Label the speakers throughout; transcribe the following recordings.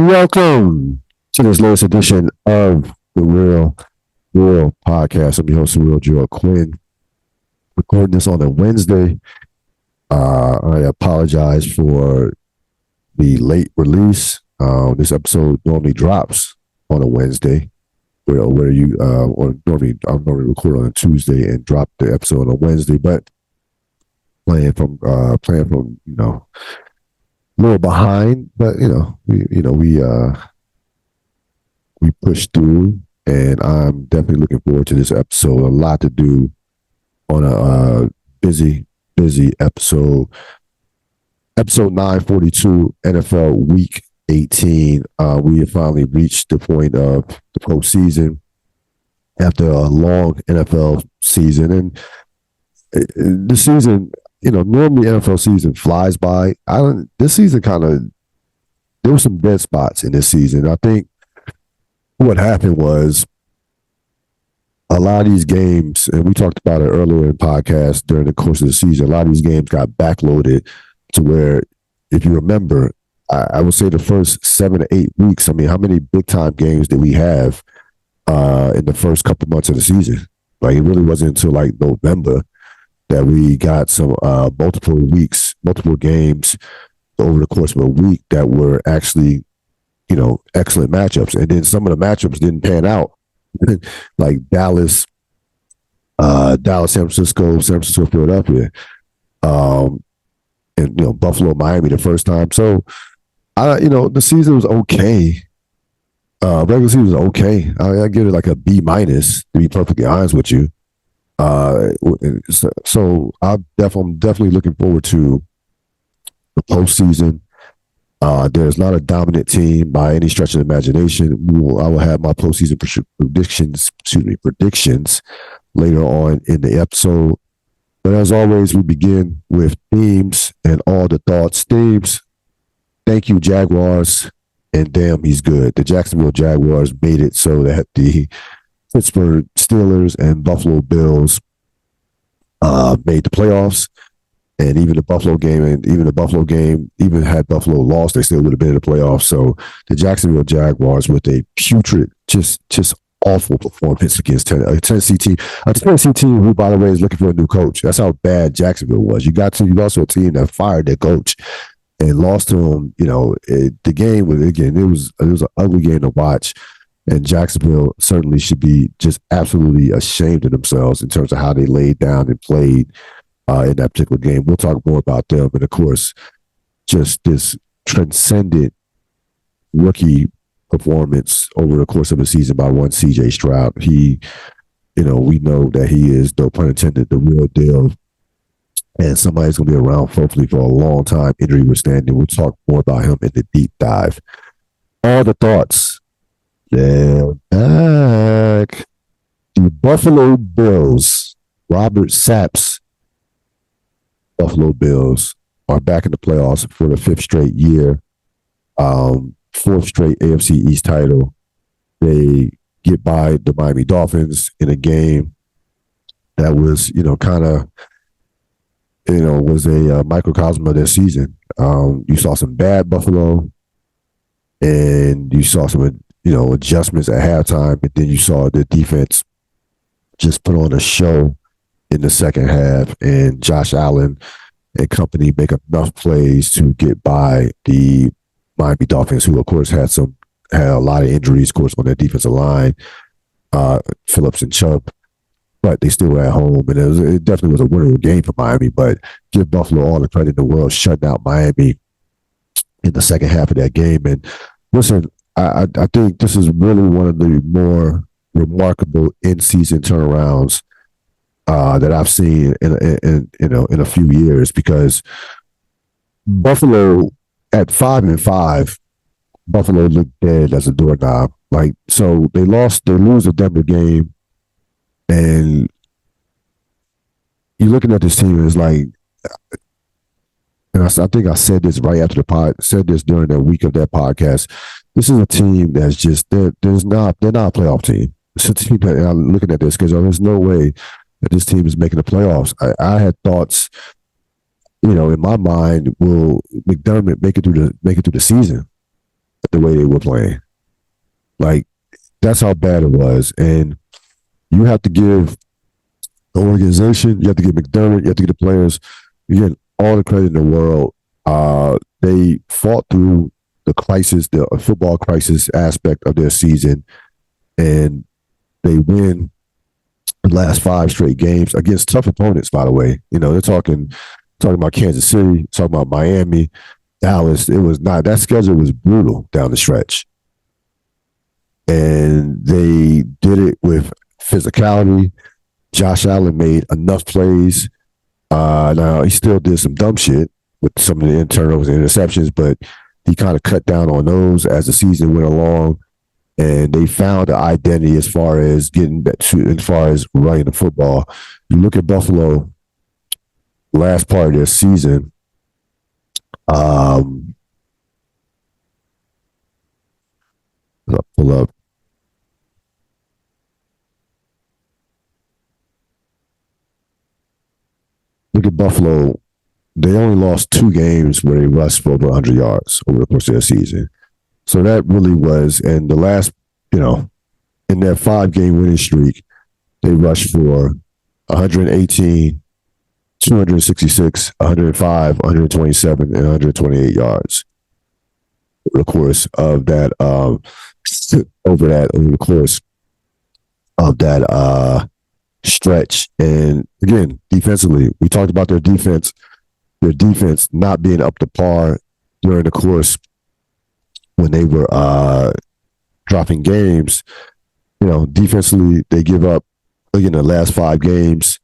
Speaker 1: Welcome to this latest edition of the Real World Podcast. I'm your host, Real Joel Quinn. Recording this on a Wednesday. I apologize for the late release. This episode normally drops on a Wednesday, where you or normally I normally record on a Tuesday and drop the episode on a Wednesday, but playing from a little behind, but we pushed through, and I'm definitely looking forward to this episode. A lot to do on a busy episode. Episode 942, NFL Week 18. We have finally reached the point of the postseason after a long NFL season, and the season. Normally NFL season flies by. This season there were some dead spots in this season. I think what happened was a lot of these games, and we talked about it earlier in the podcast during the course of the season, a lot of these games got backloaded to where, if you remember, I would say the first 7 to 8 weeks, how many big time games did we have in the first couple months of the season? Like, it really wasn't until like November that we got some multiple games over the course of a week that were actually, excellent matchups. And then some of the matchups didn't pan out, like Dallas, San Francisco, Philadelphia, and Buffalo, Miami the first time. So, the season was okay. Regular season was okay. I give it like a B minus, to be perfectly honest with you. So I'm definitely looking forward to the postseason. There's not a dominant team by any stretch of the imagination. I will have my postseason predictions later on in the episode. But as always, we begin with themes and all the thoughts. Themes. Thank you, Jaguars, and damn, he's good. The Jacksonville Jaguars made it so that the Pittsburgh Steelers and Buffalo Bills made the playoffs, and even the Buffalo game, even had Buffalo lost, they still would have been in the playoffs. So the Jacksonville Jaguars, with a putrid, just awful performance against a Tennessee team who, by the way, is looking for a new coach. That's how bad Jacksonville was. You lost to a team that fired their coach and lost to him. The game was, again, it was an ugly game to watch. And Jacksonville certainly should be just absolutely ashamed of themselves in terms of how they laid down and played in that particular game. We'll talk more about them. And, of course, just this transcendent rookie performance over the course of the season by one C.J. Stroud. We know that he is, no pun intended, the real deal. And somebody's going to be around, hopefully, for a long time, injury withstanding. We'll talk more about him in the deep dive. All the thoughts. They're back. The Buffalo Bills, Robert Sapp's Buffalo Bills, are back in the playoffs for the 5th straight year, 4th straight AFC East title. They get by the Miami Dolphins in a game that was, was a microcosm of their season. You saw some bad Buffalo, and you saw some adjustments at halftime, and then you saw the defense just put on a show in the second half, and Josh Allen and company make enough plays to get by the Miami Dolphins, who, of course, had a lot of injuries, of course, on their defensive line, Phillips and Chubb, but they still were at home, and it definitely was a winnable game for Miami. But give Buffalo all the credit in the world, shutting out Miami in the second half of that game. And listen, I think this is really one of the more remarkable in-season turnarounds that I've seen in a few years, because Buffalo at 5-5, Buffalo looked dead as a doorknob. So they lose the Denver game, and you're looking at this team, and it's like, and I think I said this right after said this during the week of that podcast. This is a team that's just they're not a playoff team. It's a team that I'm looking at this because there's no way that this team is making the playoffs. I had thoughts, in my mind, will McDermott make it through the season? the way they were playing. Like, that's how bad it was. And you have to give the organization, you have to give McDermott, you have to give the players, you get all the credit in the world. They fought through the crisis, the football crisis aspect of their season, and they win the last 5 straight games against tough opponents, by the way. They're talking about Kansas City, talking about Miami, Dallas. It was not, that schedule was brutal down the stretch. And they did it with physicality. Josh Allen made enough plays. Now, he still did some dumb shit with some of the turnovers and interceptions, but he kind of cut down on those as the season went along. And they found an identity as far as running the football. You look at Buffalo, last part of their season. I'll pull up. Look at Buffalo. They only lost 2 games where they rushed for over 100 yards over the course of their season. So that really was, and the last, in their 5-game winning streak, they rushed for 118, 266, 105, 127, and 128 yards over the course of that. Over the course of that stretch. And again, defensively, we talked about their defense not being up to par during the course when they were dropping games. Defensively, they give up, again, the last 5 games,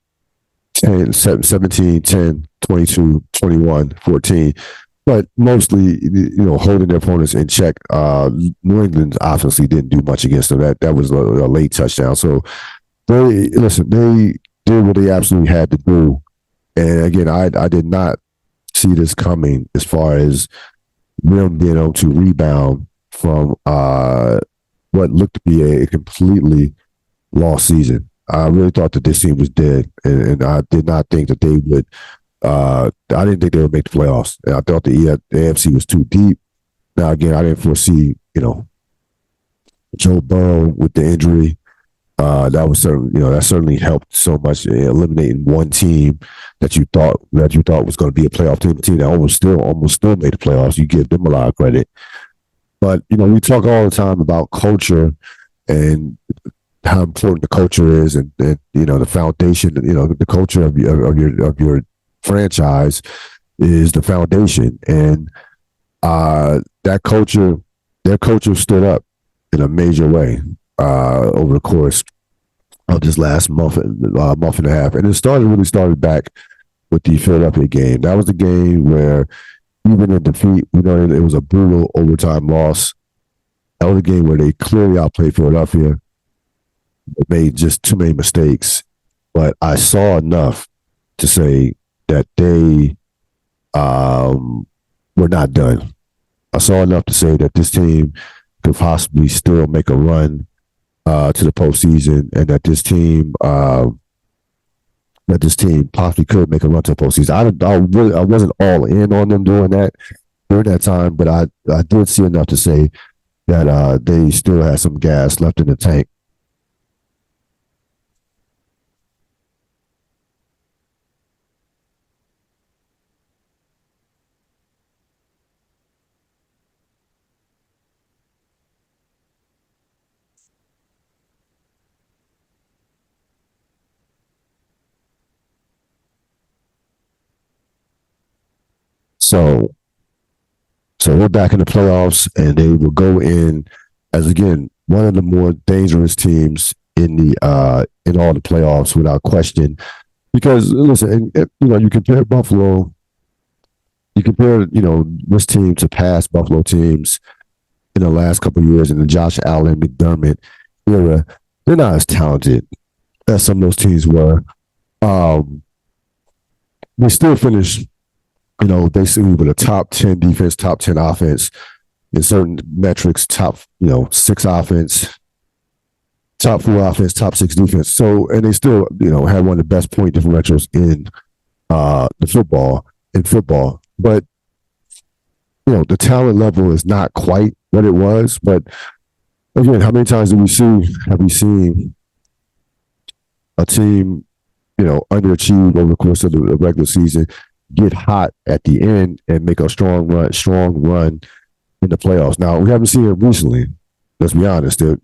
Speaker 1: 10, 17, 10, 22, 21, 14. But mostly, holding their opponents in check. New England obviously didn't do much against them. That was a late touchdown. So they did what they absolutely had to do. And again, I did not see this coming as far as them being able to rebound from what looked to be a completely lost season. I really thought that this team was dead, and I did not think that they would. I didn't think they would make the playoffs. And I thought the AFC was too deep. Now, again, I didn't foresee, Joe Burrow with the injury. That certainly helped so much in eliminating one team that you thought was going to be a playoff team. A team that almost still made the playoffs. You give them a lot of credit. But we talk all the time about culture and how important the culture is, and the foundation. The culture of your franchise is the foundation, and that culture, their culture stood up in a major way over the course of this last month and a half. And it really started back with the Philadelphia game. That was the game where, even in defeat, it was a brutal overtime loss. That was a game where they clearly outplayed Philadelphia. They made just too many mistakes. But I saw enough to say that they were not done. I saw enough to say that this team could possibly still make a run to the postseason, and that this team possibly could make a run to the postseason. I wasn't all in on them during that time, but I did see enough to say that they still had some gas left in the tank. So we're back in the playoffs, and they will go in as, again, one of the more dangerous teams in all the playoffs without question. Because listen, you compare Buffalo, this team to past Buffalo teams in the last couple of years in the Josh Allen, McDermott era. They're not as talented as some of those teams were. They still finished, basically with a top 10 defense, top 10 offense in certain metrics, top, 6 offense, top 4 offense, top 6 defense. So, and they still, had one of the best point differentials in football. But, the talent level is not quite what it was. But again, how many times have we seen a team, underachieve over the course of the regular season, get hot at the end and make a strong run in the playoffs? Now we haven't seen it recently. Let's be honest. There's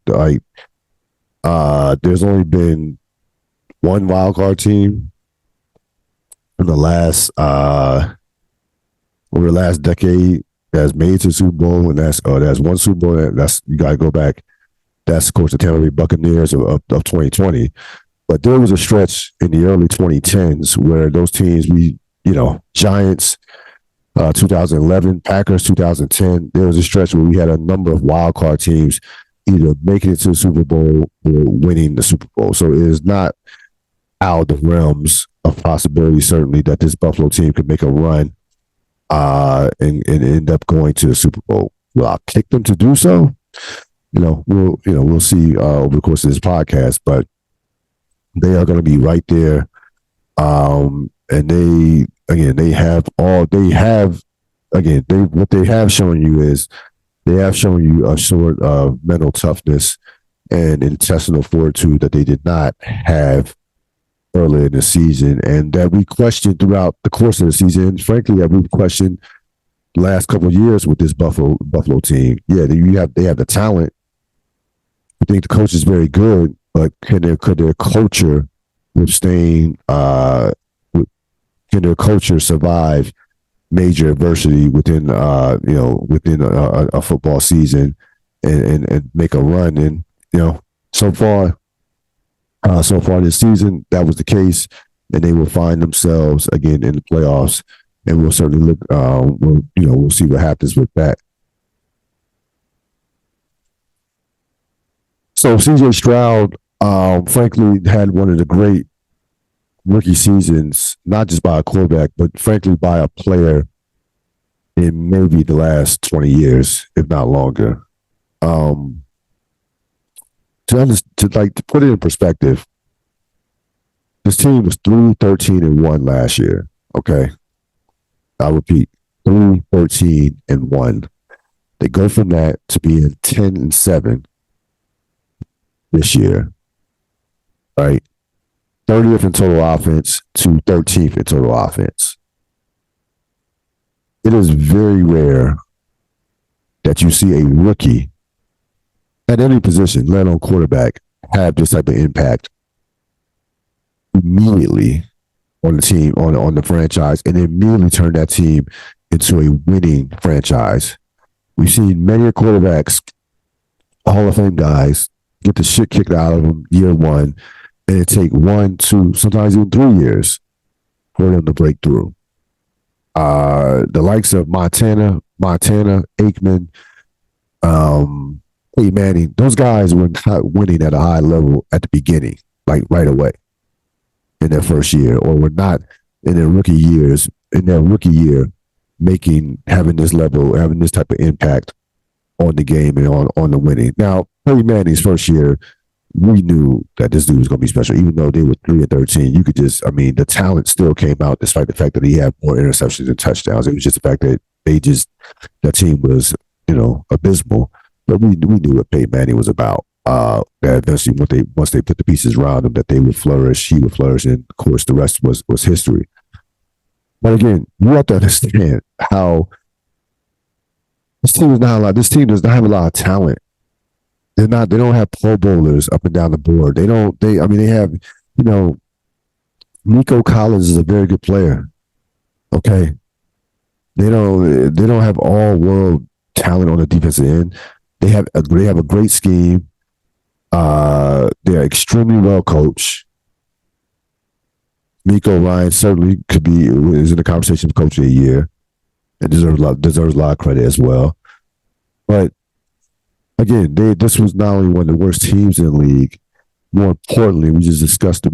Speaker 1: only been one wild card team in the last over the last decade that's made to the Super Bowl, and that's one Super Bowl. That's you got to go back. That's of course the Tampa Bay Buccaneers of 2020. But there was a stretch in the early 2010s where those teams, Giants, 2011, Packers, 2010. There was a stretch where we had a number of wild card teams either making it to the Super Bowl or winning the Super Bowl. So it is not out of the realms of possibility, certainly, that this Buffalo team could make a run and end up going to the Super Bowl. Will I pick them to do so? We'll see over the course of this podcast, but they are going to be right there. And what they have shown you is they have shown you a sort of mental toughness and intestinal fortitude that they did not have earlier in the season, and that we questioned throughout the course of the season. And frankly, that we've questioned the last couple of years with this Buffalo team. Yeah, they have the talent. I think the coach is very good, but could their culture withstand? Can their culture survive major adversity within a football season and make a run? And so far this season, that was the case, and they will find themselves again in the playoffs. And we'll certainly look. We'll see what happens with that. So C.J. Stroud, frankly, had one of the great rookie seasons, not just by a quarterback, but frankly by a player in maybe the last 20 years, if not longer. To put it in perspective, this team was 3-13-1 last year. Okay, I repeat, 3-13-1. They go from that to being 10-7 this year, right? 30th in total offense to 13th in total offense. It is very rare that you see a rookie at any position, let alone quarterback, have this type of impact immediately on the team, on the franchise, and immediately turn that team into a winning franchise. We've seen many quarterbacks, Hall of Fame guys, get the shit kicked out of them year one, and it take 1, 2, sometimes even 3 years for them to break through. The likes of Montana, Aikman, Peyton Manning, those guys were not winning at a high level at the beginning, like right away in their first year, or were not in their rookie year, having this level, having this type of impact on the game and on the winning. Now, Peyton Manning's first year, we knew that this dude was going to be special, even though they were 3-13. You could the talent still came out despite the fact that he had more interceptions and touchdowns. It was just the fact that that team was, abysmal. But we knew what Peyton Manning was about. That eventually, once they put the pieces around him, that they would flourish, he would flourish, and of course, the rest was history. But again, you have to understand how this team is not a lot. This team does not have a lot of talent. They don't have Pro Bowlers up and down the board. They have, Nico Collins is a very good player. Okay. They don't have all world talent on the defensive end. They have a great scheme. They're extremely well coached. Nico Ryan certainly is in the conversation for Coach of the Year and deserves a lot of credit as well. But again, this was not only one of the worst teams in the league. More importantly, we just discussed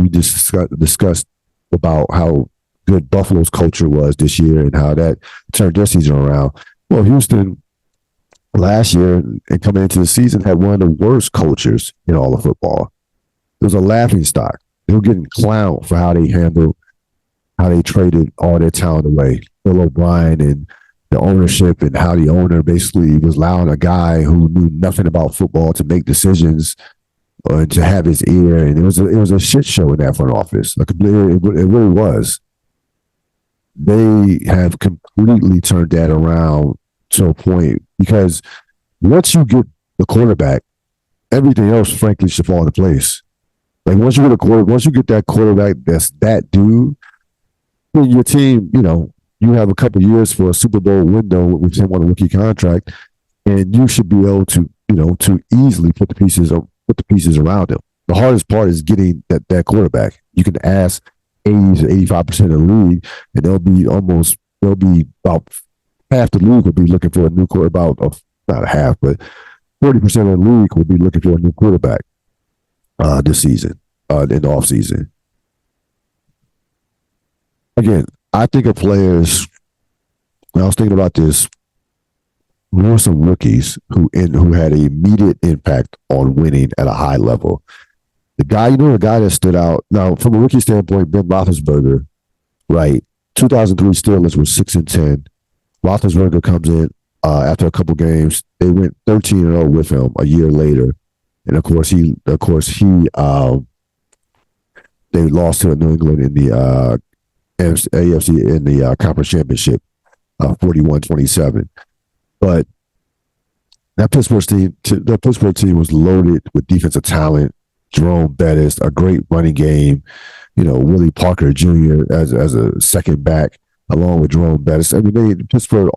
Speaker 1: about how good Buffalo's culture was this year and how that turned their season around. Well, Houston last year and coming into the season had one of the worst cultures in all of football. It was a laughing stock. They were getting clowned for how they traded all their talent away. Bill O'Brien and the ownership and how the owner basically was allowing a guy who knew nothing about football to make decisions or to have his ear. And it was a shit show in that front office. Like, it really was. They have completely turned that around to a point, because once you get the quarterback, everything else, frankly, should fall into place. Like, once you get that quarterback that's that dude, your team, you have a couple of years for a Super Bowl window with him on a rookie contract, and you should be able to, to easily put the pieces around him. The hardest part is getting that quarterback. You can ask 80 to 85% of the league, and they'll be about half the league will be looking for a new quarterback. Not half, but 40% of the league will be looking for a new quarterback this season, in the offseason. Again, I think of players. When I was thinking about this, there were some rookies who had an immediate impact on winning at a high level. The guy that stood out now from a rookie standpoint, Ben Roethlisberger, right? 2003 Steelers were 6-10. Roethlisberger comes in after a couple games. They went 13-0 with him a year later, and of course he they lost to New England in the AFC in the Conference Championship, 41-27. But that Pittsburgh team was loaded with defensive talent. Jerome Bettis, a great running game. Willie Parker Jr. as a second back, along with Jerome Bettis. I mean, Pittsburgh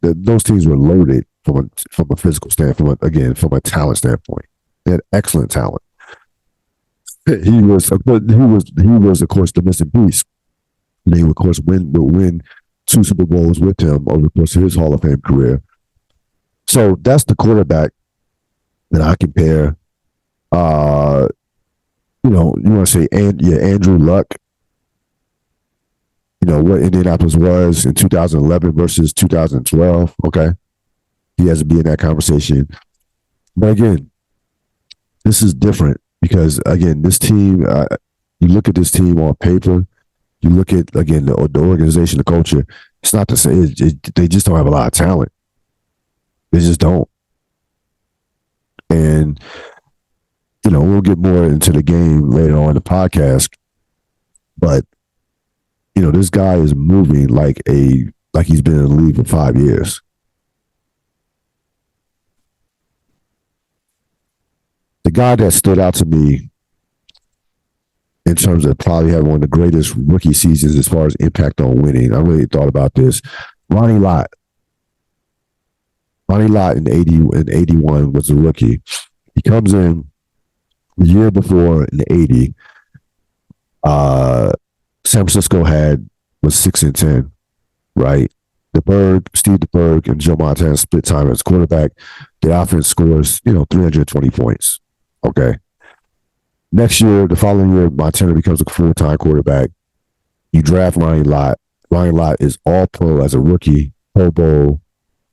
Speaker 1: those teams were loaded from a physical standpoint. Again, from a talent standpoint, they had excellent talent. He was of course the missing piece. They would, of course, win 2 Super Bowls with him over the course of his Hall of Fame career. So that's the quarterback that I compare. You want to say, Andrew Luck. What Indianapolis was in 2011 versus 2012. Okay, he has to be in that conversation. But again, this is different because, again, this team. You look at this team on paper. You look at, again, the organization, the culture. It's not to say they just don't have a lot of talent. They just don't. And we'll get more into the game later on in the podcast. But this guy is moving like he's been in the league for 5 years. The guy that stood out to me in terms of probably having one of the greatest rookie seasons as far as impact on winning, I really thought about this. Ronnie Lott. Ronnie Lott in 81 was a rookie. He comes in the year before in 80. San Francisco was 6-10, right? Steve DeBerg and Joe Montana split time as quarterback. The offense scores, 320 points. Okay. Next year, the following year, Montana becomes a full-time quarterback. You draft Ronnie Lott. Ronnie Lott is all pro as a rookie, Pro Bowl.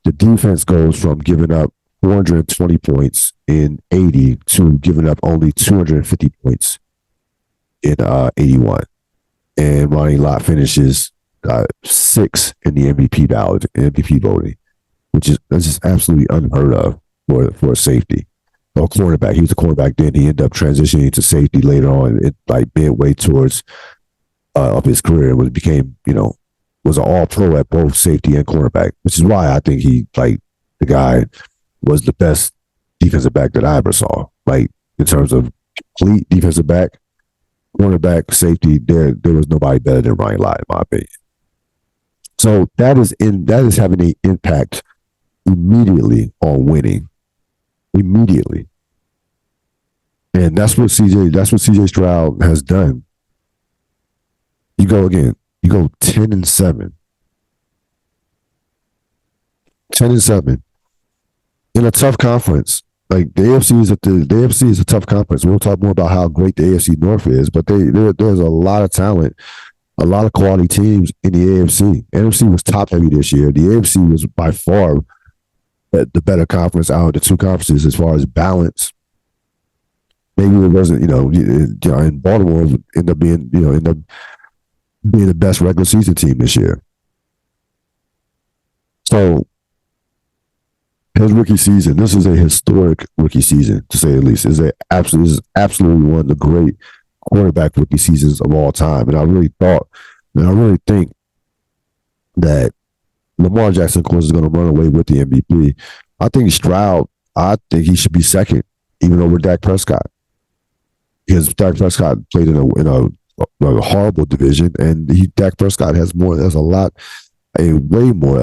Speaker 1: The defense goes from giving up 420 points in 80 to giving up only 250 points in 81. And Ronnie Lott finishes 6th in the MVP voting, which is just absolutely unheard of for a safety. Or cornerback. He was a cornerback then. He ended up transitioning to safety later on, midway towards of his career. Was an all-pro at both safety and cornerback, which is why I think the guy was the best defensive back that I ever saw. Like, in terms of complete defensive back, cornerback, safety, there was nobody better than Ronnie Lott, in my opinion. So that is having an impact immediately on winning. Immediately. And that's what CJ Stroud has done. You go 10-7. 10-7 in a tough conference. Like, the AFC is a tough conference. We'll talk more about how great the AFC North is, but there's a lot of talent, a lot of quality teams in the AFC. NFC was top heavy this year. The AFC was by far the better conference out of the two conferences as far as balance. Maybe it wasn't, and Baltimore ended up being the best regular season team this year. So his rookie season, this is a historic rookie season, to say the least. This is absolutely one of the great quarterback rookie seasons of all time. And I really think that Lamar Jackson, of course, is going to run away with the MVP. I think Stroud, I think he should be second, even over Dak Prescott. Because Dak Prescott played in a horrible division, and Dak Prescott has a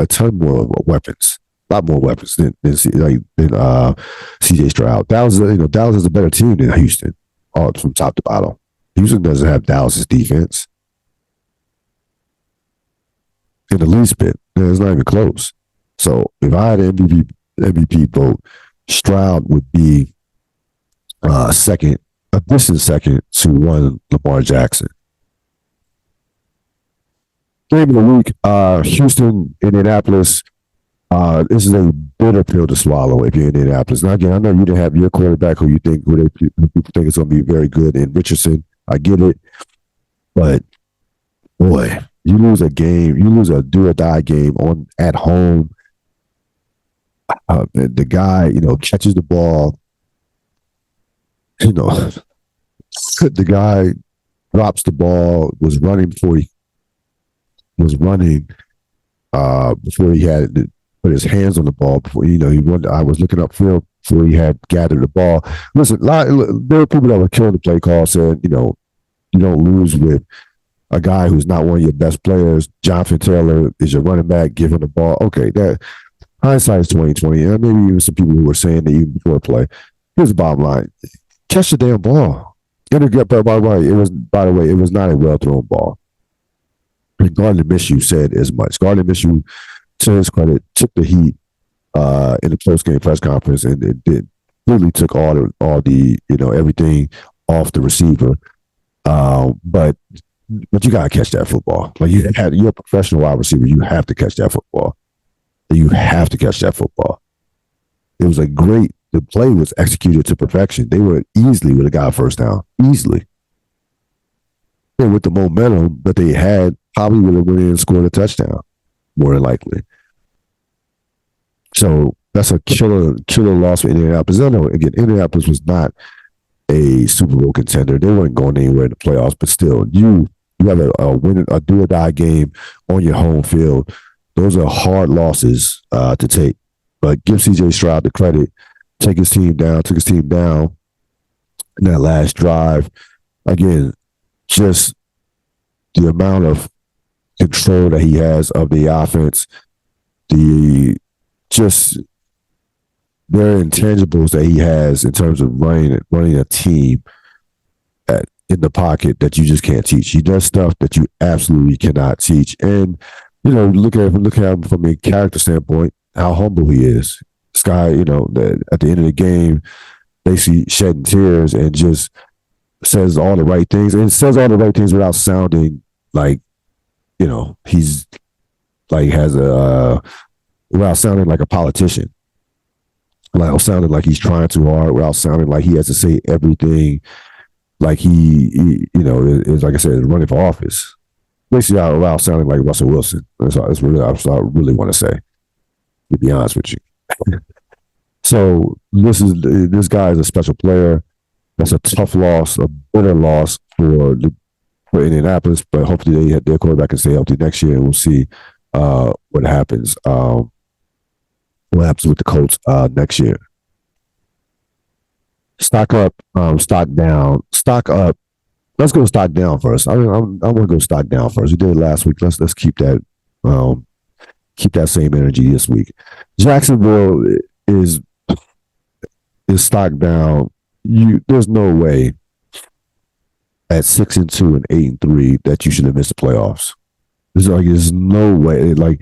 Speaker 1: ton more weapons, a lot more weapons than CJ Stroud. Dallas is a better team than Houston, all from top to bottom. Houston doesn't have Dallas's defense in the least bit. It's not even close. So if I had an MVP vote, Stroud would be second, a distant second to one Lamar Jackson. Game of the week, Houston, Indianapolis. This is a bitter pill to swallow if you're in Indianapolis. Now, again, I know you didn't have your quarterback who people think is going to be very good in Richardson. I get it. But, boy, you lose a do or die game at home. The guy, catches the ball. The guy drops the ball, was running before he had to put his hands on the ball. Before I was looking upfield before he had gathered the ball. Listen, there were people that were killing the play call, saying, you don't lose with a guy who's not one of your best players. Jonathan Taylor is your running back, give him the ball. Okay, that hindsight is 2020. And maybe even some people who were saying that even before play. Here's the bottom line: catch the damn ball. By the way, it was not a well thrown ball. And Gardner Minshew said as much. Gardner Minshew, to his credit, took the heat in the post game press conference, and it really took all the everything off the receiver. But you gotta catch that football. Like you're a professional wide receiver. You have to catch that football. You have to catch that football. It was the play was executed to perfection. They would have got a first down. Easily. And with the momentum that they had, probably would have went in and scored a touchdown, more than likely. So that's a killer loss for Indianapolis. I know, again, Indianapolis was not a Super Bowl contender. They weren't going anywhere in the playoffs, but still, you have a do or die game on your home field. Those are hard losses to take. But give CJ Stroud the credit. Took his team down in that last drive. Again, just the amount of control that he has of the offense, their intangibles that he has in terms of running a team in the pocket that you just can't teach. He does stuff that you absolutely cannot teach. And look at him from a character standpoint, how humble he is. This guy, at the end of the game, basically shedding tears and just says all the right things, and says all the right things without sounding like, he's like without sounding like a politician, without sounding like he's trying too hard, without sounding like he has to say everything, like he is, like I said, running for office. Basically, without sounding like Russell Wilson. That's what I really want to say, to be honest with you. So this guy is a special player. That's a tough loss, a bitter loss for Indianapolis, but hopefully their quarterback can stay healthy next year, and we'll see what happens. What happens with the Colts next year? Stock up, stock down. Stock up. Let's go stock down first. I want to go stock down first. We did it last week. Let's keep that same energy this week. Jacksonville is stock down. There's no way at 6-2 and 8-3 that you should have missed the playoffs. There's no way. Like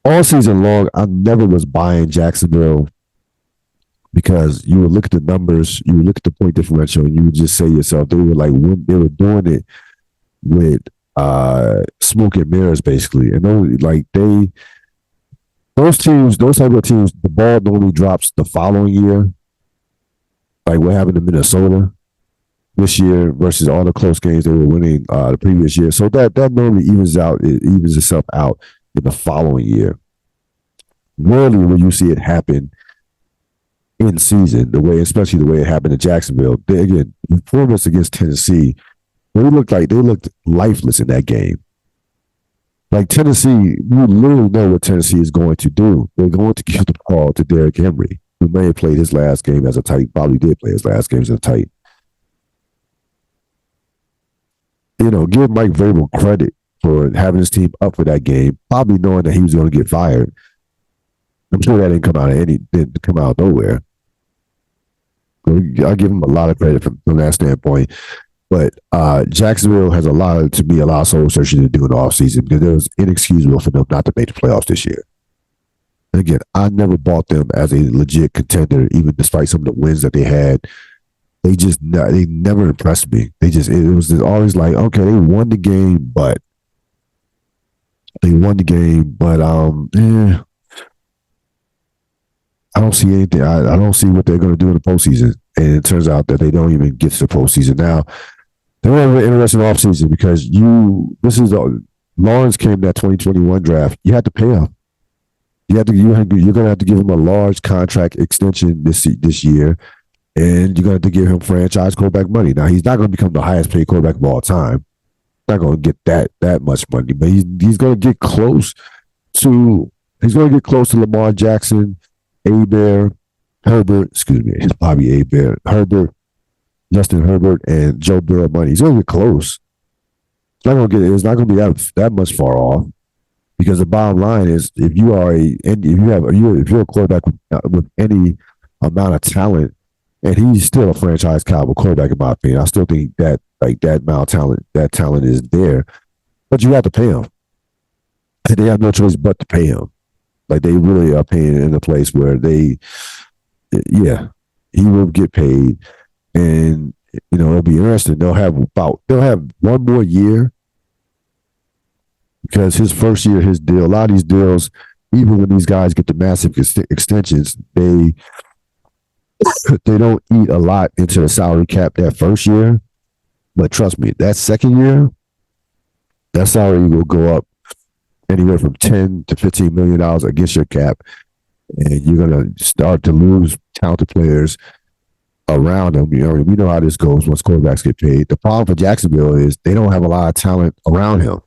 Speaker 1: all season long, I never was buying Jacksonville because you would look at the numbers, you would look at the point differential, and you would just say to yourself, they were doing it with smoke and mirrors, basically. And those type of teams, the ball normally drops the following year. Like what happened to Minnesota this year versus all the close games they were winning the previous year. So that normally evens itself out in the following year. Rarely will you see it happen in season, especially the way it happened in Jacksonville. Again, performance against Tennessee, they looked lifeless in that game. Like Tennessee, you literally know what Tennessee is going to do. They're going to give the ball to Derrick Henry, who may have played his last game as a tight, probably did play his last game as a tight. Give Mike Vrabel credit for having his team up for that game, probably knowing that he was going to get fired. I'm sure that didn't come out of nowhere. I give him a lot of credit from that standpoint. But Jacksonville has a lot of soul searching to do in the offseason because it was inexcusable for them not to make the playoffs this year. And again, I never bought them as a legit contender, even despite some of the wins that they had. They never impressed me. It was always like, okay, they won the game, but I don't see anything. I don't see what they're going to do in the postseason. And it turns out that they don't even get to the postseason. Now, they have an interesting offseason because Lawrence came that 2021 draft. You had to pay him. You're going to have to give him a large contract extension this year, and you're going to have to give him franchise quarterback money. Now, he's not going to become the highest paid quarterback of all time. Not going to get that much money, but he's going to get close to Lamar Jackson, Herbert, Bobby Herbert, Justin Herbert, and Joe Burrow money. He's going to get close. It's not going to be that much far off, because the bottom line is if you're a quarterback with any amount of talent, and he's still a franchise caliber quarterback in my opinion. I still think that amount of talent is there, but you have to pay him. And they have no choice but to pay him. Like, they really are paying in a place where he will get paid, and it'll be interesting. They'll have one more year, because his first year, his deal, a lot of these deals, even when these guys get the massive extensions, they don't eat a lot into the salary cap that first year. But trust me, that second year, that salary will go up anywhere from $10 to $15 million against your cap, and you're going to start to lose talented players around them. We know how this goes once quarterbacks get paid. The problem for Jacksonville is they don't have a lot of talent around him.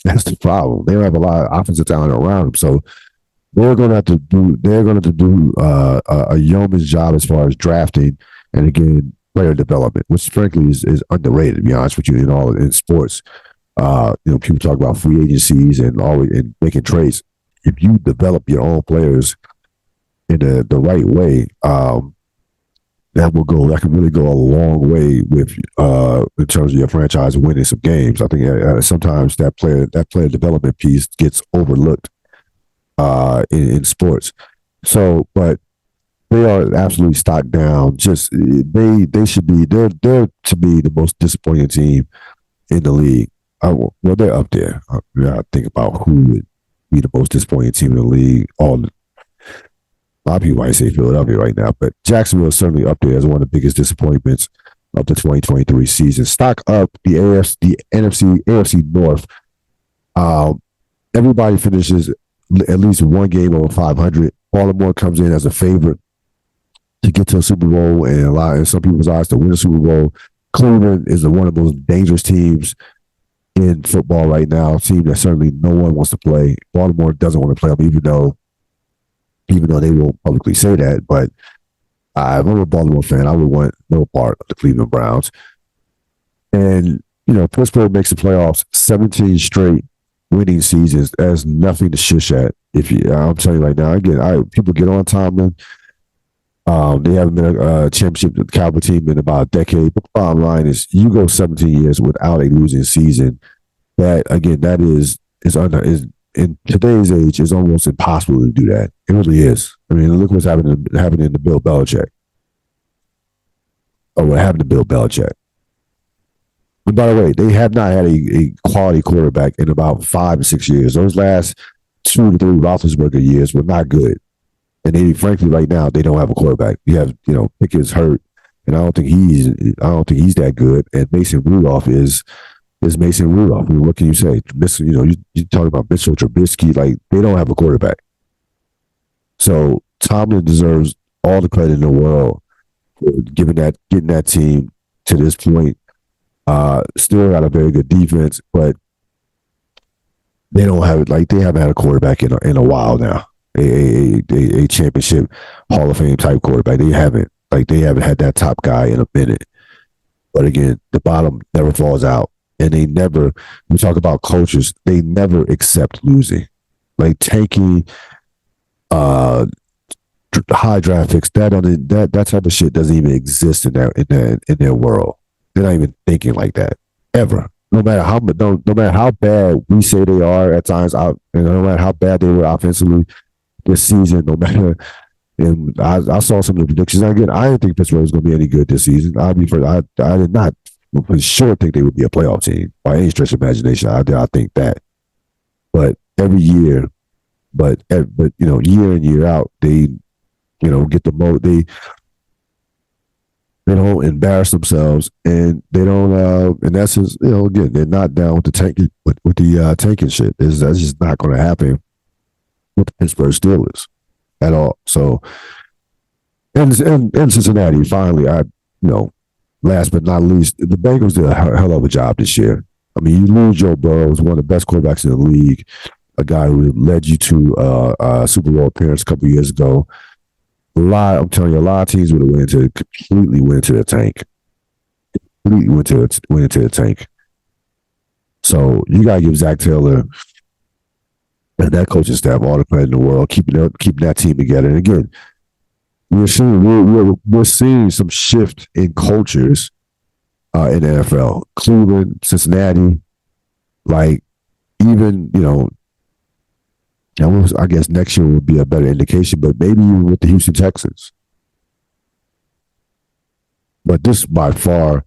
Speaker 1: That's the problem. They don't have a lot of offensive talent around him, so they're going to have to do a yeoman's job as far as drafting and, again, player development, which frankly is underrated, to be honest with you, in sports. People talk about free agencies and making trades. If you develop your own players in the right way, that can really go a long way with in terms of your franchise winning some games. I think sometimes that player development piece gets overlooked in sports. So, but they are absolutely stocked down. They're to me the most disappointing team in the league. They're up there. I think about who would be the most disappointing team in the league. A lot of people might say Philadelphia right now, but Jacksonville is certainly up there as one of the biggest disappointments of the 2023 season. Stock up the AFC North. Everybody finishes at least one game over 500. Baltimore comes in as a favorite to get to a Super Bowl, and in some people's eyes to win a Super Bowl. Cleveland is one of the most dangerous teams in football right now. A team that certainly no one wants to play. Baltimore doesn't want to play them, even though they won't publicly say that. But if I'm a Baltimore fan, I would want no part of the Cleveland Browns. And Pittsburgh makes the playoffs 17 straight winning seasons. There's nothing to shush at. I'm telling you right now, people get on Tomlin. They haven't been a championship caliber team in about a decade. But the bottom line is, you go 17 years without a losing season. That is in today's age is almost impossible to do that. It really is. I mean, look what's happening to Bill Belichick. Or what happened to Bill Belichick. And by the way, they have not had a quality quarterback in about 5 to 6 years. Those last 2 to 3 Roethlisberger years were not good. And frankly, right now, they don't have a quarterback. You have, Pickett's hurt, and I don't think he's that good. And Mason Rudolph is is Mason Rudolph. I mean, what can you say? You talk about Mitchell Trubisky, like they don't have a quarterback. So Tomlin deserves all the credit in the world for getting that team to this point. Still got a very good defense, but they don't have it. Like they haven't had a quarterback in a while now. A championship Hall of Fame type quarterback. They haven't had that top guy in a minute. But again, the bottom never falls out. And they never, we talk about coaches, they never accept losing. Like tanking, high draft picks, that type of shit doesn't even exist in their world. They're not even thinking like that ever. No matter how bad we say they are at times, no matter how bad they were offensively this season, no matter. And I saw some of the predictions. Again, I didn't think Pittsburgh was going to be any good this season. I did not for sure think they would be a playoff team by any stretch of imagination. I think that. But every year, year in, year out, they get the most. They don't embarrass themselves, and they don't. In essence, again, they're not down with the tanking with the tanking shit. That's just not going to happen with the Pittsburgh Steelers at all. So, and Cincinnati, finally, last but not least, the Bengals did a hell of a job this year. I mean, you lose Joe Burrow, who's one of the best quarterbacks in the league, a guy who led you to a Super Bowl appearance a couple years ago. I'm telling you, a lot of teams would have completely went into the tank. Completely went into the tank. So you got to give Zach Taylor and that coaching staff all the credit in the world, keeping that team together. And again, we're seeing some shift in cultures in the NFL. Cleveland, Cincinnati, like even I guess next year would be a better indication, but maybe even with the Houston Texans. But this by far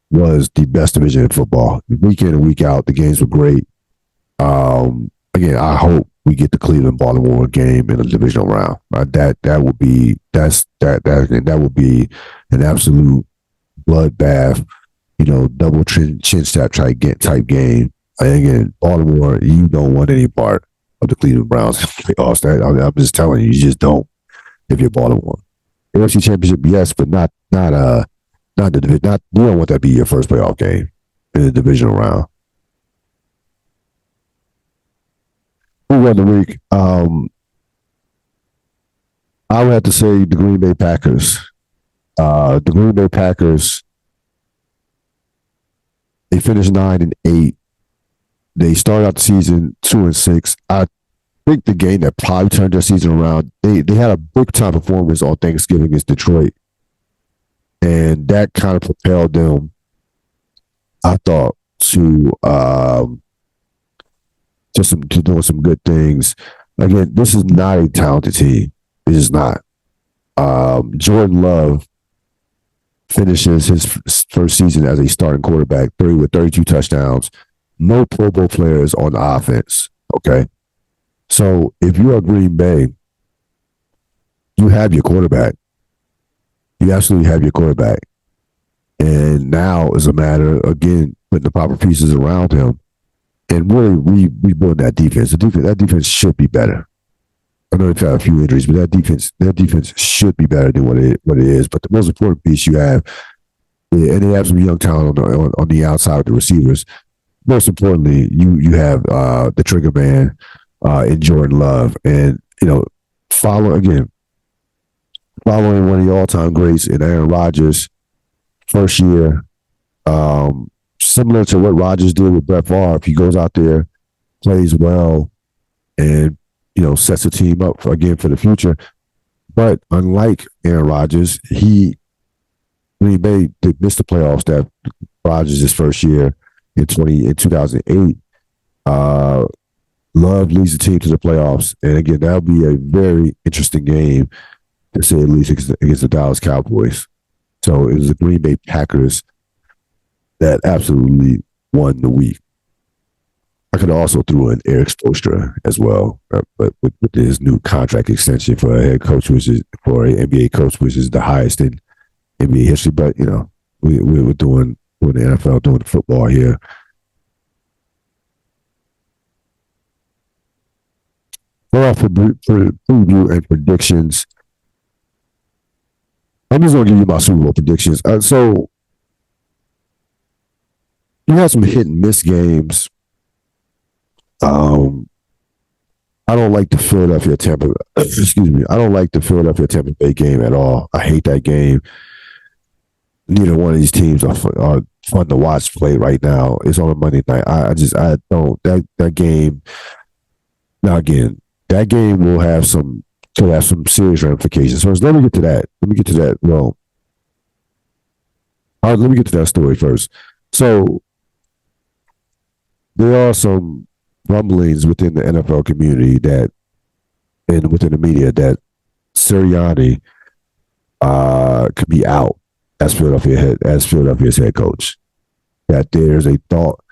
Speaker 1: was the best division in football. Week in and week out, the games were great. Again, I hope we get the Cleveland-Baltimore game in the divisional round. That would be an absolute bloodbath. Double chin strap type game. And again, Baltimore, you don't want any part of the Cleveland Browns playoffs. I'm just telling you just don't if you're Baltimore. AFC Championship, yes, but not the division. You don't want that to be your first playoff game in the divisional round. Who won the week? I would have to say the Green Bay Packers. The Green Bay Packers, they finished 9-8. They started out the season 2-6. I think the game that probably turned their season around, they had a big time performance on Thanksgiving against Detroit. And that kind of propelled them, I thought, to doing some good things. Again, this is not a talented team. It is not. Jordan Love finishes his first season as a starting quarterback, with 32 touchdowns. No Pro Bowl players on the offense, okay? So if you're Green Bay, you have your quarterback. You absolutely have your quarterback. And now is a matter, again, putting the proper pieces around him and really rebuild that defense. That defense should be better. I know they've had a few injuries, but that defense should be better than what it is. But the most important piece you have, and they have some young talent on the outside of the receivers. Most importantly, you have the trigger man in Jordan Love, and following one of the all-time greats in Aaron Rodgers, first year, similar to what Rodgers did with Brett Favre. He goes out there, plays well, and sets the team up for the future. But unlike Aaron Rodgers, Green Bay missed the playoffs that Rodgers' his first year. In 2008, Love leads the team to the playoffs, and again, that'll be a very interesting game, to say at least, against the Dallas Cowboys. So it was the Green Bay Packers that absolutely won the week. I could also throw in Eric Spoelstra as well, but with his new contract extension for a head coach, for an NBA coach, which is the highest in NBA history. But we're doing the NFL, doing the football here. playoff preview and predictions. I'm just going to give you my Super Bowl predictions. So you have some hit and miss games. I don't like the Philadelphia Tampa. Excuse me. I don't like the Philadelphia Tampa Bay game at all. I hate that game. Neither one of these teams are fun to watch play right now. It's on a Monday night. I don't that game. Now again, that game will have some could have some serious ramifications. So let me get to that. Let me get to that. Well, all right, let me get to that story first. So there are some rumblings within the NFL community that, and within the media, that Sirianni could be out as Philadelphia's head coach. That there's a thought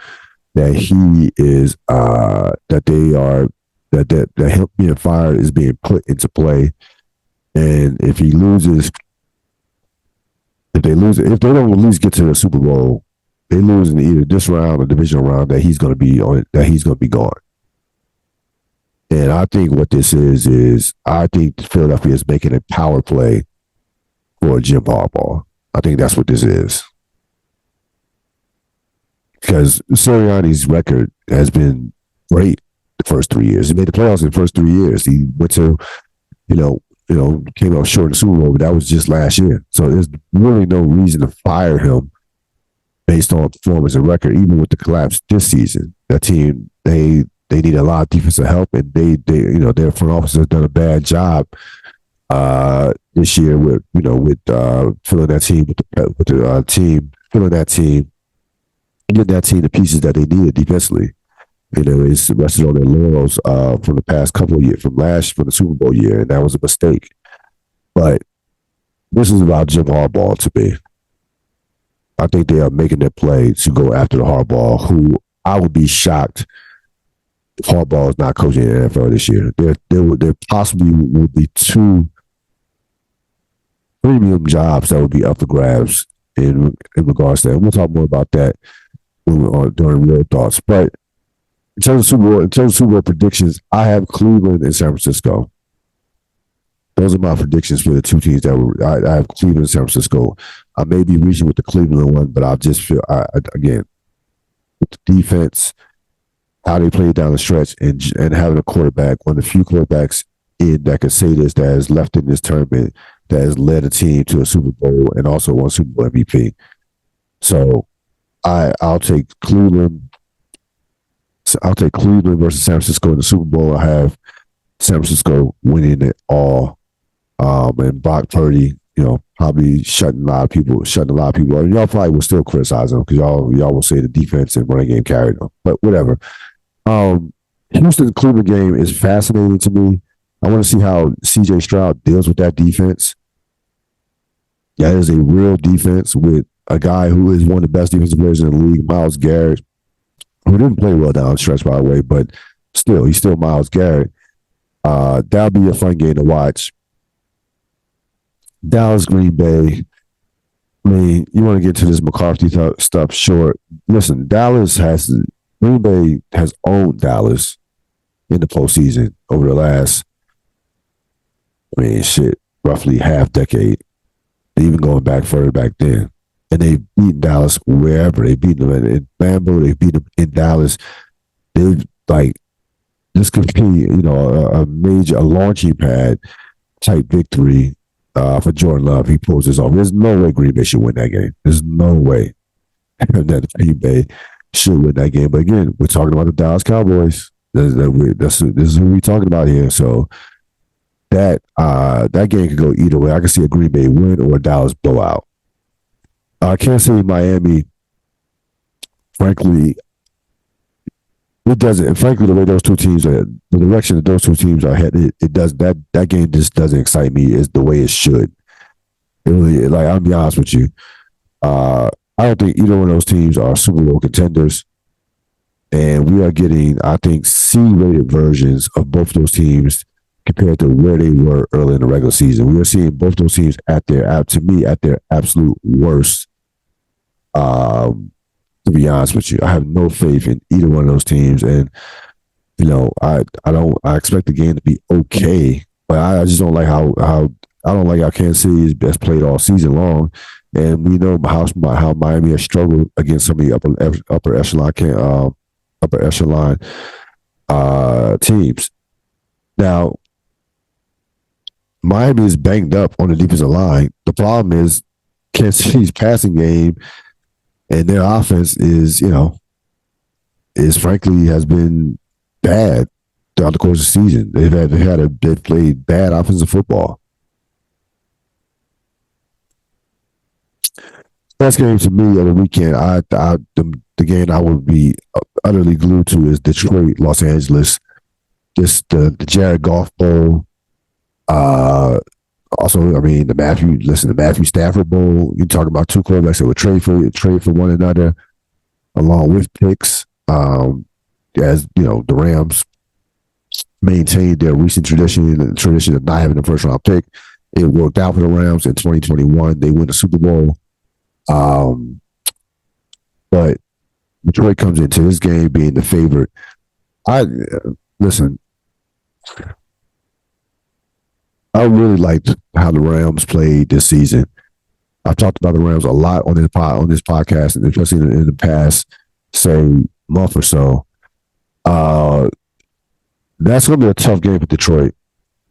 Speaker 1: that he is that him being fired is being put into play, and if they don't at least get to the Super Bowl, they lose in either this round or divisional round, that he's going to be gone. And I think what this is I think Philadelphia is making a power play for Jim Harbaugh. I think that's what this is. Because Sirianni's record has been great the first 3 years. He made the playoffs in the first 3 years. He went to, came up short in the Super Bowl, but that was just last year. So there's really no reason to fire him based on performance and record, even with the collapse this season. That team, they need a lot of defensive help, and their front office has done a bad job this year with filling that team filling that team, getting that team the pieces that they needed defensively. It's rested on their laurels from the past couple of years, from the Super Bowl year, and that was a mistake. But this is about Jim Harbaugh to me. I think they are making their play to go after the Harbaugh, who I would be shocked if Harbaugh is not coaching the NFL this year. There possibly would be 2 premium jobs that would be up for grabs in regards to that. We'll talk more about that during Real Thoughts. But in terms of Super Bowl predictions, I have Cleveland and San Francisco. Those are my predictions for the 2 teams I have Cleveland and San Francisco. I may be reaching with the Cleveland one, but I just feel, again, with the defense, how they play down the stretch, and having a quarterback, one of the few quarterbacks that can say this, that has left in this tournament, that has led a team to a Super Bowl and also won Super Bowl MVP. So I'll take Cleveland. I'll take Cleveland versus San Francisco in the Super Bowl. I have San Francisco winning it all. And Brock Purdy, probably shutting a lot of people up. And y'all probably will still criticize him because y'all will say the defense and running game carried them. But whatever. Houston Cleveland game is fascinating to me. I want to see how CJ Stroud deals with that defense. That is a real defense with a guy who is one of the best defensive players in the league, Myles Garrett, who didn't play well down the stretch, by the way, but he's still Myles Garrett. That'll be a fun game to watch. Dallas, Green Bay. I mean, you want to get to this McCarthy stuff short. Listen, Green Bay has owned Dallas in the postseason over the last, roughly half decade, even going back further back then. And they've beaten Dallas wherever. They've beaten them in Lambeau. They've beaten them in Dallas. This could be, a launching pad type victory for Jordan Love. He pulls this off. There's no way Green Bay should win that game. There's no way that Green Bay should win that game. But again, we're talking about the Dallas Cowboys. This is who we're talking about here. So that game could go either way. I can see a Green Bay win or a Dallas blowout. Kansas City, Miami, frankly, it doesn't. And frankly, the way those 2 teams are, the direction that those 2 teams are headed, it does that game just doesn't excite me as the way it should. It really, I'll be honest with you. I don't think either one of those teams are Super Bowl contenders, and we are getting, I think, C-rated versions of both those teams compared to where they were early in the regular season. We are seeing both those teams at their absolute worst. To be honest with you, I have no faith in either one of those teams. And I expect the game to be okay, but I just don't like how I don't like how Kansas City has played all season long, and we know how Miami has struggled against some of the upper echelon teams. Now, Miami is banged up on the defensive line. The problem is Kansas City's passing game and their offense is frankly has been bad throughout the course of the season. They've played bad offensive football. Best game to me of the weekend, the game I would be utterly glued to is Detroit, Los Angeles. Just the Jared Goff Bowl. Also, I mean, the Matthew Stafford Bowl. You talk about two quarterbacks that would trade for one another, along with picks. As you know, the Rams maintained their recent tradition of not having a first round pick. It worked out for the Rams in 2021. They win the Super Bowl. But Detroit comes into this game being the favorite. Listen. I really liked how the Rams played this season. I've talked about the Rams a lot on this podcast, and especially in the past, say, month or so. That's going to be a tough game for Detroit.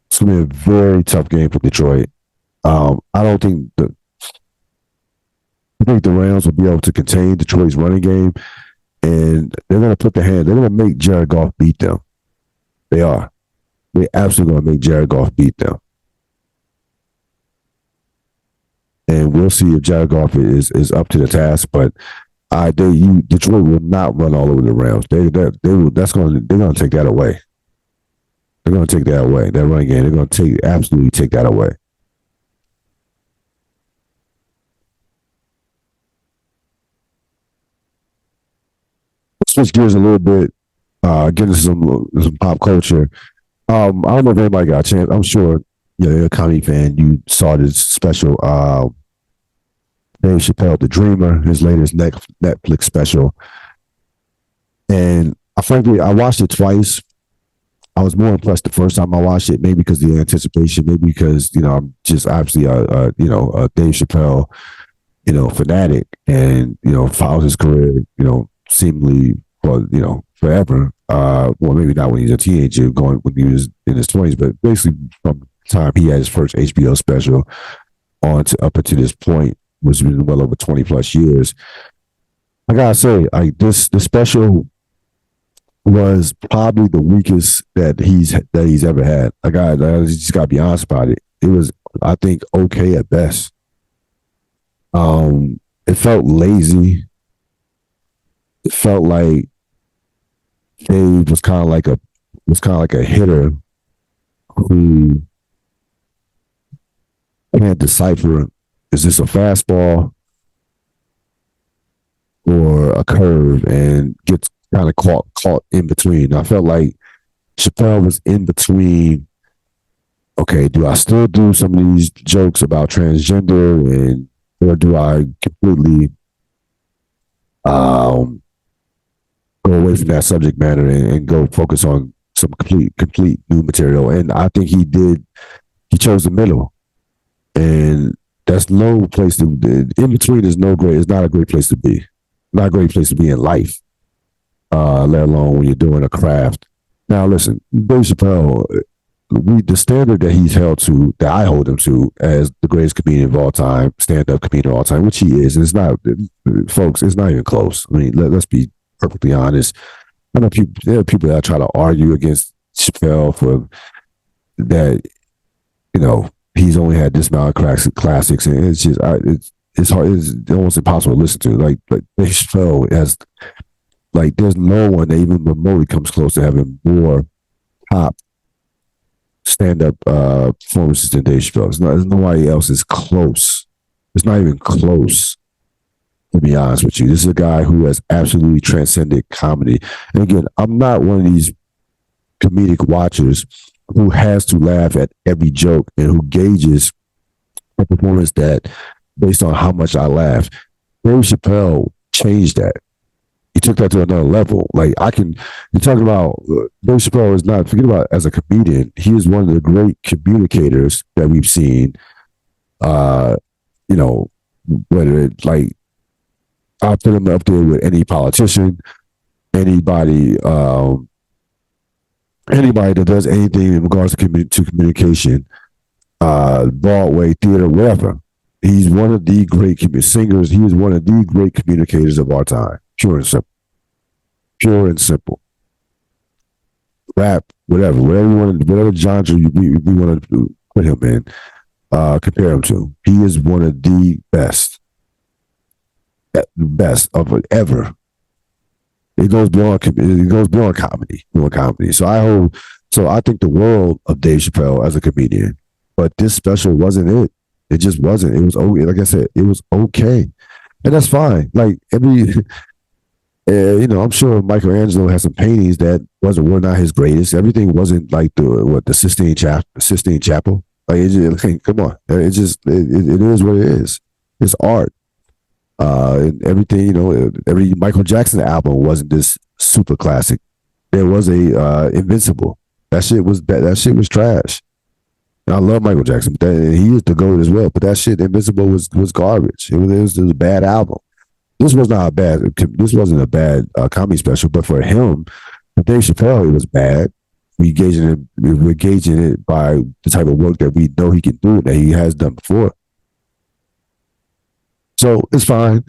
Speaker 1: It's going to be a very tough game for Detroit. I think the Rams will be able to contain Detroit's running game, and they're going to they're going to make Jared Goff beat them. They are. They're absolutely going to make Jared Goff beat them. And we'll see if Jared Goff is up to the task. But Detroit will not run all over the Rams. They're going to take that away. They're going to take that away. That running game, they're going to absolutely take that away. Switch gears a little bit. Get into some pop culture. I don't know if anybody got a chance. I'm sure you're a comedy fan. You saw this special, Dave Chappelle, The Dreamer, his latest Netflix special. And frankly, I watched it twice. I was more impressed the first time I watched it, maybe because of the anticipation, maybe because, I'm just obviously a Dave Chappelle, fanatic and, follows his career, seemingly for, forever. Well, maybe not when he was a teenager, going when he was in his 20s, but basically from the time he had his first HBO special up until this point, which has been well over 20 plus years. I gotta say, this special was probably the weakest that he's ever had. I just gotta be honest about it. It was, I think, okay at best. It felt lazy. It felt like Dave was kind of like a hitter who can't decipher, is this a fastball or a curve, and gets kind of caught in between. I felt like Chappelle was in between. Okay, do I still do some of these jokes about transgender, or do I completely go away from that subject matter and go focus on some complete new material? And I think he chose the middle, and that's no place to. In between is no great. It's not a great place to be. Not a great place to be in life, let alone when you're doing a craft. Now, listen, Dave Chappelle, the standard that he's held to, that I hold him to as the greatest comedian of all time, stand-up comedian of all time, which he is, and it's not, folks, it's not even close. I mean, let's be perfectly honest. I know there are people that try to argue against Chappelle for that, he's only had this amount of classics, and it's just, it's hard. It's almost impossible to listen to. Like Dave Chappelle has, there's no one that even remotely comes close to having more top stand-up performances than Dave Chappelle. There's nobody else is close. It's not even close, to be honest with you. This is a guy who has absolutely transcended comedy. And again, I'm not one of these comedic watchers who has to laugh at every joke and who gauges a performance that based on how much I laugh. Dave Chappelle changed that. he took that to another level. Like you're talking about Dave Chappelle is not, forget about as a comedian. He is one of the great communicators that we've seen. Uh, you know, whether it's like, I put him up there with any politician, anybody, anybody that does anything in regards to communication, Broadway, theater, whatever. He's one of the great singers. He is one of the great communicators of our time. Pure and simple. Pure and simple. Rap, whatever you want, whatever genre we want to put him in, compare him to. He is one of the best of it ever. It goes beyond comedy. So I think the world of Dave Chappelle as a comedian. But this special wasn't it. It just wasn't. It was okay. Like I said, it was okay, and that's fine. Like I'm sure Michelangelo has some paintings that were not his greatest. Everything wasn't like the Sistine Chapel. Like come on, it is what it is. It's art. And everything, every Michael Jackson album wasn't this super classic. There was a Invincible. That shit was trash. And I love Michael Jackson, but he is the GOAT as well. But that shit, Invincible, was garbage. It was a bad album. This wasn't a bad comedy special, but for him, for Dave Chappelle, it was bad. We're gauging it by the type of work that we know he can do, that he has done before. So it's fine.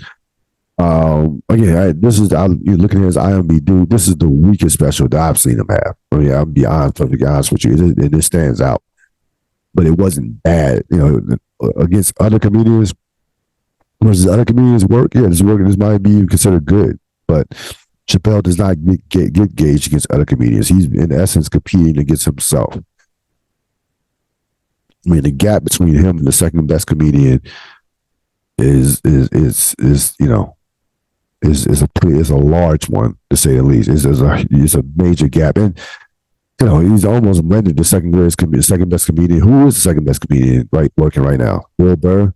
Speaker 1: Again, you're looking at his IMDb, dude. This is the weakest special that I've seen him have. I mean, I'll be perfectly honest with you. It stands out, but it wasn't bad. Against other comedians, versus other comedians' work. Yeah, this might be considered good, but Chappelle does not get gauged against other comedians. He's in essence competing against himself. I mean, the gap between him and the second best comedian is a large one, to say the least. It's a major gap, and he's almost blended the second best comedian. Who is the second best comedian working right now? Will Burr,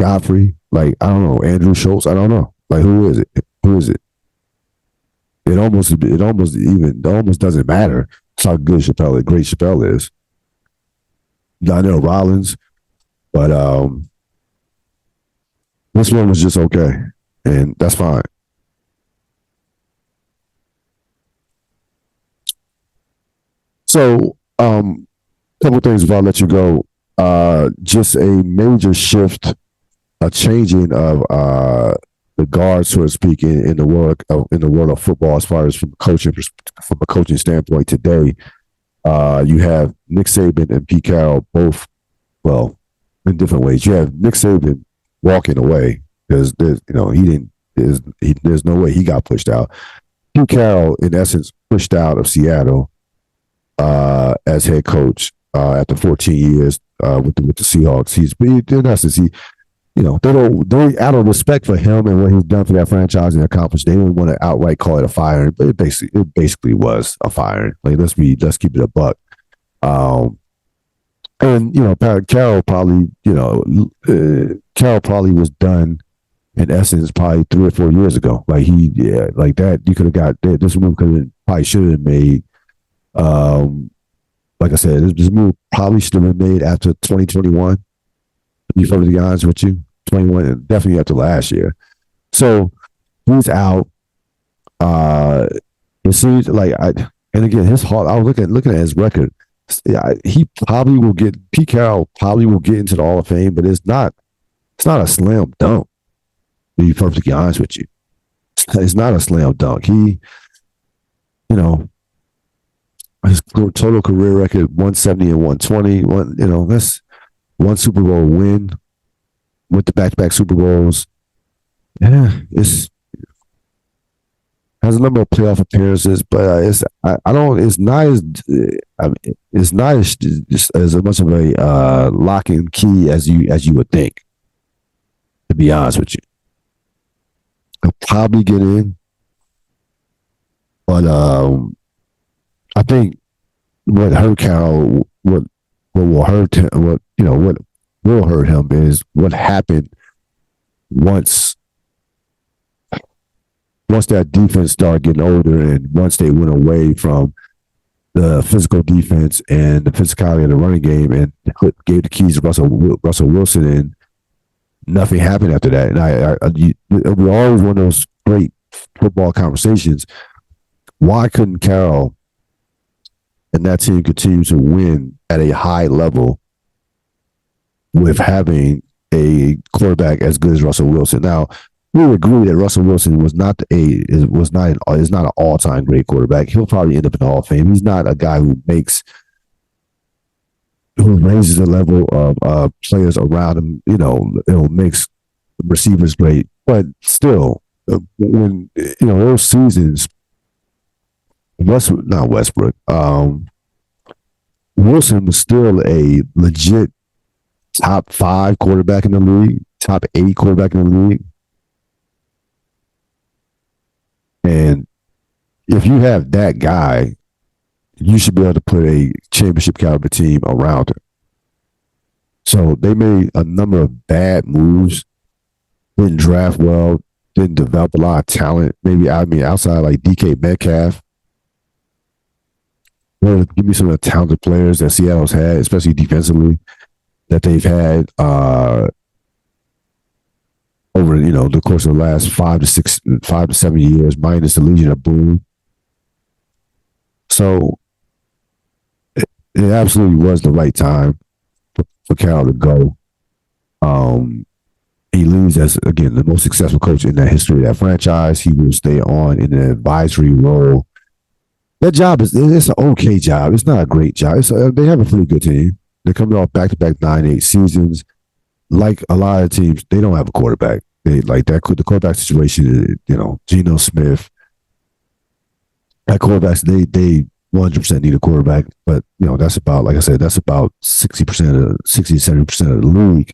Speaker 1: Godfrey, I don't know, Andrew Schultz. I don't know. Who is it? It almost doesn't matter. It's how great Chappelle is. Donnell Rollins, but this one was just okay, and that's fine. So, couple things before I let you go. Just a major shift, a changing of the guard, so to speak, in the world of football, as far as from a coaching standpoint today. You have Nick Saban and Pete Carroll both, well, in different ways. You have Nick Saban walking away because there's no way he got pushed out. Pete Carroll, in essence, pushed out of Seattle as head coach after 14 years with the Seahawks. In essence, they out of respect for him and what he's done for that franchise and accomplished, they didn't want to outright call it a firing, but it basically was a firing. Let's keep it a buck. And Carroll probably was done in essence probably 3 or 4 years ago. Like that you could have got this move probably should have made. Like I said, this move probably should have been made after 2021. To be perfectly honest with you, 21 definitely after last year. So he's out. It seems and again, his heart. I was looking at his record. Pete Carroll probably will get into the Hall of Fame, but it's not a slam dunk. To be perfectly honest with you, it's not a slam dunk. His total career record 170 and 120. That's one Super Bowl win with the back-to-back Super Bowls. Yeah, has a number of playoff appearances, but it's not as much of a lock and key as you would think. To be honest with you, he'll probably get in, but I think what hurt Carroll, what will hurt him, what will hurt him is what happened once once that defense started getting older, and once they went away from the physical defense and the physicality of the running game, and gave the keys to Russell Wilson, and nothing happened after that. And we always one of those great football conversations. Why couldn't Carroll and that team continue to win at a high level with having a quarterback as good as Russell Wilson? Now, we agree that Russell Wilson is not an all-time great quarterback. He'll probably end up in the Hall of Fame. He's not a guy who raises the level of players around him. Makes receivers great, but still, when those seasons, Westbrook, Wilson was still a legit top 5 quarterback in the league, top 8 quarterback in the league. And if you have that guy, you should be able to put a championship caliber team around him. So they made a number of bad moves, didn't draft well, didn't develop a lot of talent. Outside like DK Metcalf. Well, give me some of the talented players that Seattle's had, especially defensively, that they've had over the course of the last 5 to 7 years, minus the Legion of Boom. So it absolutely was the right time for Carroll to go. He leaves as, again, the most successful coach in the history of that franchise. He will stay on in an advisory role. That job it's an okay job. It's not a great job. They have a pretty good team. They're coming off back-to-back 9-8 seasons. Like a lot of teams, they don't have a quarterback. They like that. The quarterback situation, Geno Smith. That quarterbacks, they 100% need a quarterback. But that's about, like I said, that's about 60% of 70% of the league.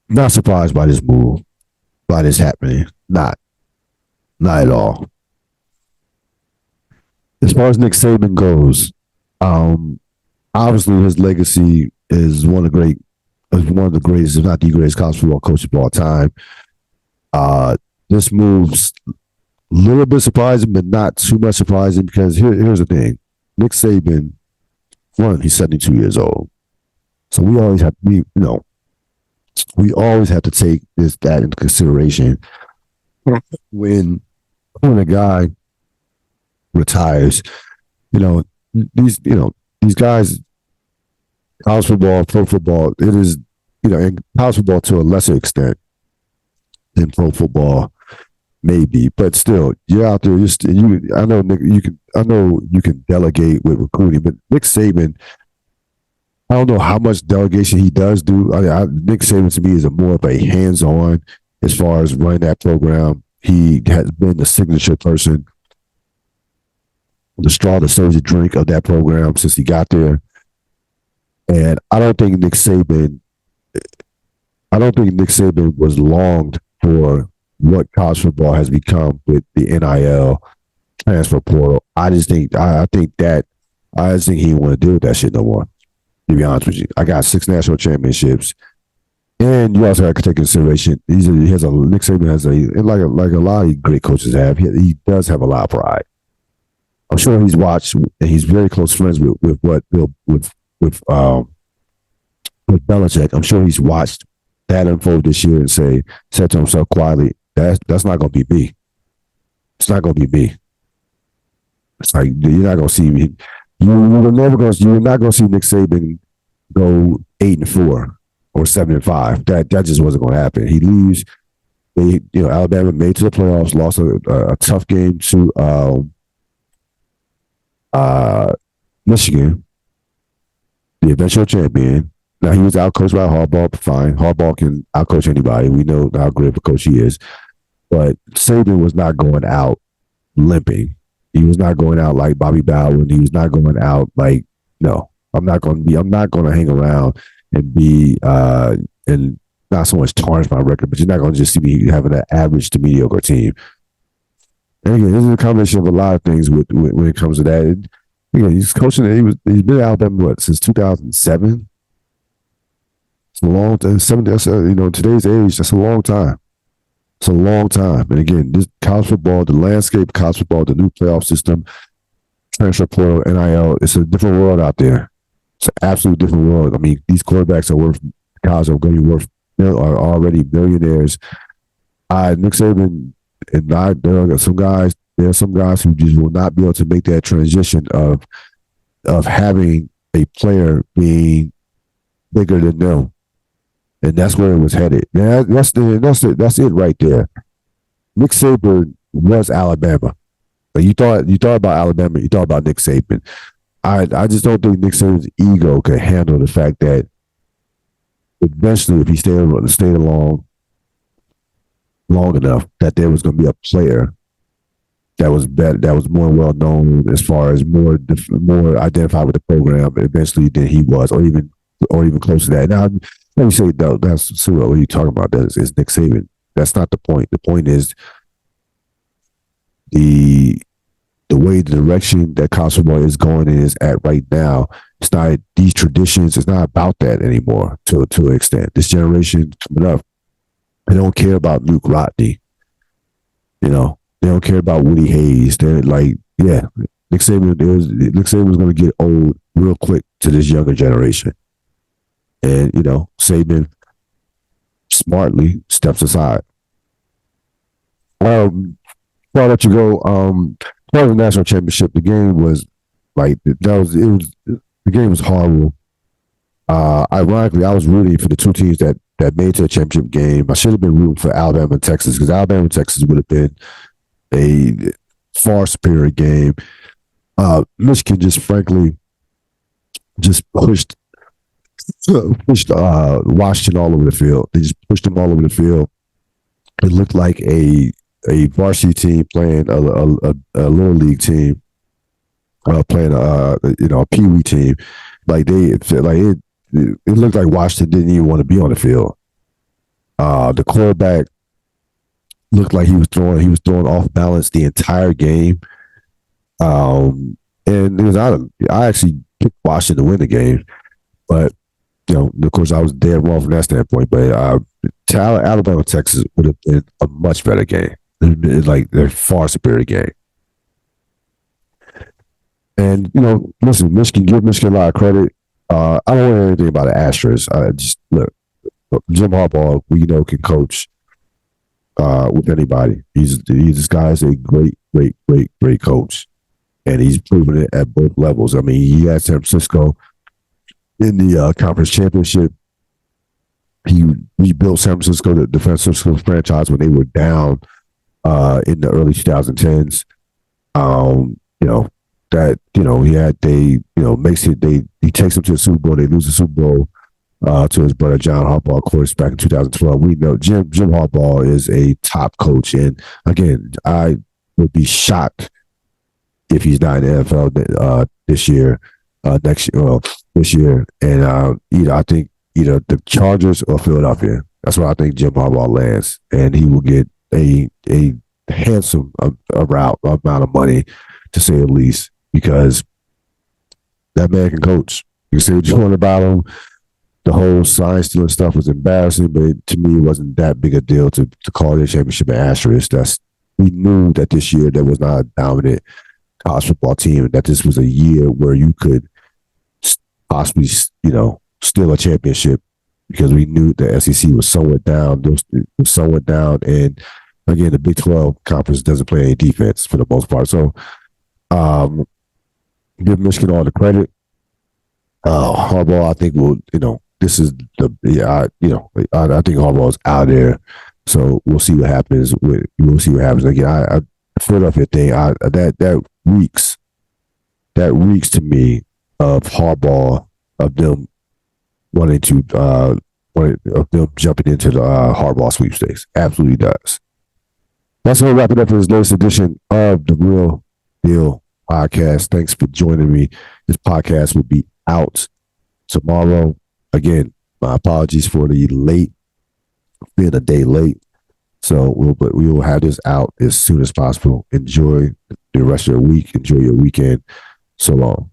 Speaker 1: Not surprised by this move, by this happening. Not at all. As far as Nick Saban goes, obviously his legacy is one of the greatest, if not the greatest, college football coach of all time. This move's a little bit surprising, but not too much surprising, because here's the thing: Nick Saban, he's 72 years old, so we always have to take that into consideration when a guy retires. These guys, college football, pro football, it is, and college football to a lesser extent than pro football maybe, but still, you're out there. I know you can delegate with recruiting, but Nick Saban, I don't know how much delegation he does do. Nick Saban to me is more of a hands-on as far as running that program. He has been the signature person, the straw that stirs the drink of that program since he got there. And I don't think Nick Saban was longed for what college football has become with the NIL transfer portal. I just think he didn't want to deal with that shit no more. To be honest with you, I got 6 national championships, and you also have to take consideration. Nick Saban has like a lot of great coaches have. He does have a lot of pride. I'm sure he's watched, and he's very close friends with Belichick. I'm sure he's watched that unfold this year and said to himself quietly, that's not going to be me. It's not going to be me. It's like, you're not going to see me. You're not going to see Nick Saban go 8-4 or 7-5. That just wasn't going to happen. He leaves. Alabama made to the playoffs, lost a tough game to Michigan, the eventual champion. Now, he was outcoached by Harbaugh, fine. Harbaugh can outcoach anybody. We know how great of a coach he is. But Saban was not going out limping. He was not going out like Bobby Bowden. He was not going out like, no, I'm not going to hang around and be, and not so much tarnish my record, but you're not going to just see me having an average to mediocre team. And again, this is a combination of a lot of things when it comes to that. He's coaching. He's been at Alabama since 2007. It's a long time. Today's age, that's a long time. It's a long time. And again, this college football, the landscape of college football, the new playoff system, transfer portal, NIL, it's a different world out there. It's an absolute different world. I mean, these quarterbacks are worth, guys are going to be worth, are already millionaires. Nick Saban and there are some guys, who just will not be able to make that transition of having a player being bigger than them. And that's where it was headed. That's it right there. Nick Saban was Alabama. Like you thought about Alabama, you thought about Nick Saban. I just don't think Nick Saban's ego could handle the fact that eventually, if he stayed along long enough, that there was going to be a player that was better, that was more well known as far as more identified with the program eventually than he was, or even close to that. Now, let me say though, that's what are you talking about? That is Nick Saban. That's not the point. The point is the way the direction that college football is going is at right now. It's not these traditions. It's not about that anymore to an extent. This generation coming up, they don't care about Luke Rodney. You know, they don't care about Woody Hayes. They're like, yeah, Nick Saban was going to get old real quick to this younger generation. And, you know, Saban smartly steps aside. Before I let you go, part of the national championship, the game was like the game was horrible. Ironically, I was rooting for the two teams that made to the championship game. I should have been rooting for Alabama and Texas, because Alabama and Texas would have been a far superior game. Michigan just frankly pushed Washington all over the field. They just pushed them all over the field. It looked like a varsity team playing a little league team, playing a peewee team. It looked like Washington didn't even want to be on the field. The quarterback looked like he was throwing off balance the entire game. And it was I actually picked Washington to win the game, but you know, of course, I was dead wrong from that standpoint. But Alabama Texas would have been a much better game. Like they're far superior game. And you know, listen, give Michigan a lot of credit. I don't know anything about the Astros. I just look, Jim Harbaugh, can coach with anybody. This guy is a great coach, and he's proven it at both levels. I mean, he had San Francisco in the conference championship. He rebuilt San Francisco, the San Francisco franchise, when they were down in the early 2010s. He takes them to the Super Bowl. They lose the Super Bowl to his brother John Harbaugh, of course, back in 2012. We know Jim Harbaugh is a top coach, and again, I would be shocked if he's not in the NFL this year, this year. And I think either the Chargers or Philadelphia. That's where I think Jim Harbaugh lands, and he will get a handsome amount of money, to say the least, because that man can coach. You can say what you want about him. The whole sign stealing stuff was embarrassing, but to me, it wasn't that big a deal to call the championship an asterisk. We knew that this year there was not a dominant college football team, that this was a year where you could possibly, steal a championship, because we knew the SEC was somewhat down. And again, the Big 12 conference doesn't play any defense for the most part. So, give Michigan all the credit. Harbaugh, I think this is I think Harbaugh's out there. So we'll see what happens. Again, Philadelphia thing, that reeks to me of Harbaugh, of them wanting to of them jumping into the Harbaugh sweepstakes. Absolutely does. That's going to wrap it up for this latest edition of the Real Deal Podcast. Thanks for joining me. This podcast will be out tomorrow. Again, my apologies for the being a day late. So we will have this out as soon as possible. Enjoy the rest of your week. Enjoy your weekend. So long.